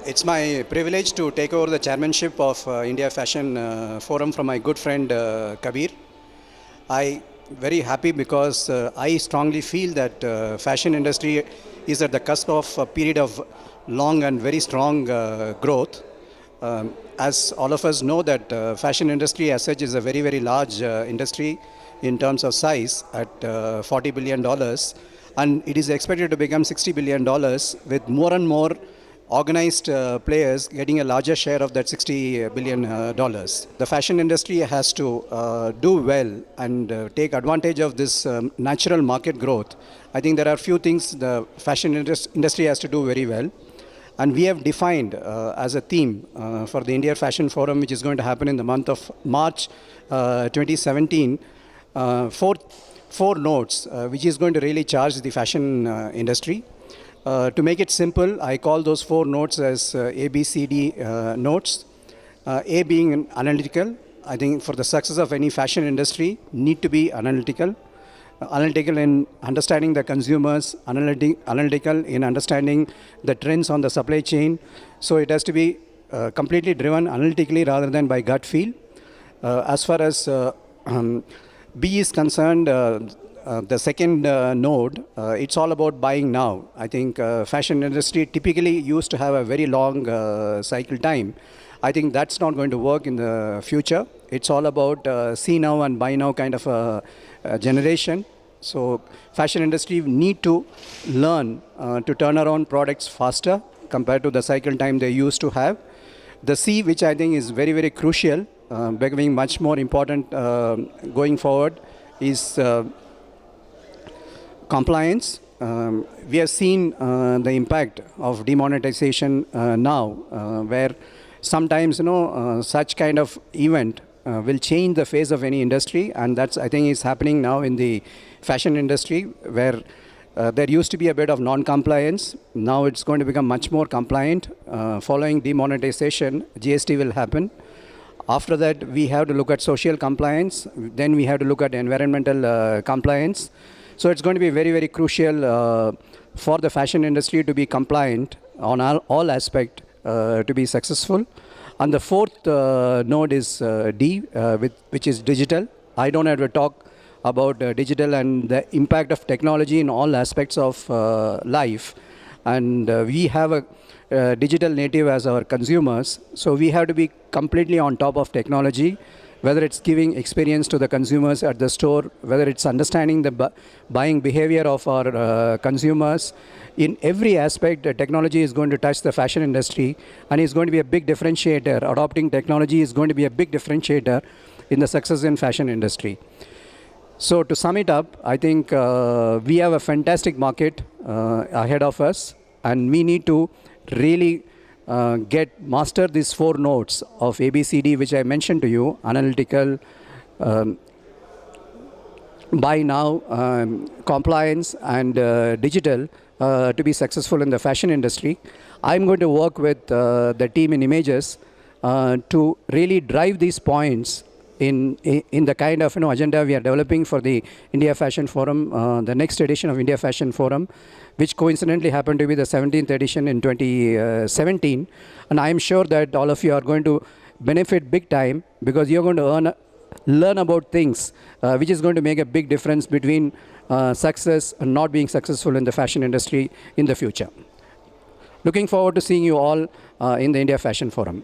It's my privilege to take over the chairmanship of India Fashion Forum from my good friend Kabir. I very happy because I strongly feel that fashion industry is at the cusp of a period of long and very strong growth. As all of us know that fashion industry as such is a very, very large industry in terms of size at $40 billion, and it is expected to become $60 billion with more and more organized players getting a larger share of that $60 billion. The fashion industry has to do well and take advantage of this natural market growth. I think there are few things the fashion industry has to do very well. And we have defined as a theme for the India Fashion Forum, which is going to happen in the month of March 2017, four notes, which is going to really charge the fashion industry. To make it simple, I call those four notes as ABCD notes. A being analytical. I think for the success of any fashion industry, need to be analytical. Analytical in understanding the consumers, analytical in understanding the trends on the supply chain. So it has to be completely driven analytically rather than by gut feel. As far as B is concerned, the second node, it's all about buying now. I think fashion industry typically used to have a very long cycle time. I think that's not going to work in the future. It's all about see now and buy now kind of a generation. So fashion industry need to learn to turn around products faster compared to the cycle time they used to have. The C, which I think is very, very crucial, becoming much more important going forward, is compliance. We have seen the impact of demonetization now, where sometimes such kind of event will change the face of any industry, and that's I think is happening now in the fashion industry, where there used to be a bit of non-compliance. Now it's going to become much more compliant. Following demonetization, GST will happen. After that, we have to look at social compliance. Then we have to look at environmental compliance. So it's going to be very, very crucial for the fashion industry to be compliant on all aspects to be successful. And the fourth node is D, which is digital. I don't have to talk about digital and the impact of technology in all aspects of life. And we have a digital native as our consumers. So we have to be completely on top of technology, whether it's giving experience to the consumers at the store, whether it's understanding the buying behavior of our consumers. In every aspect, technology is going to touch the fashion industry and is going to be a big differentiator. Adopting technology is going to be a big differentiator in the success in fashion industry. So to sum it up, I think we have a fantastic market ahead of us, and we need to really master these four nodes of ABCD, which I mentioned to you: analytical, buy now, compliance, and digital, to be successful in the fashion industry. I'm going to work with the team in Images to really drive these points in the kind of agenda we are developing for the India Fashion Forum, the next edition of India Fashion Forum, which coincidentally happened to be the 17th edition in 2017. And I am sure that all of you are going to benefit big time, because you're going to learn about things which is going to make a big difference between success and not being successful in the fashion industry in the future. Looking forward to seeing you all in the India Fashion Forum.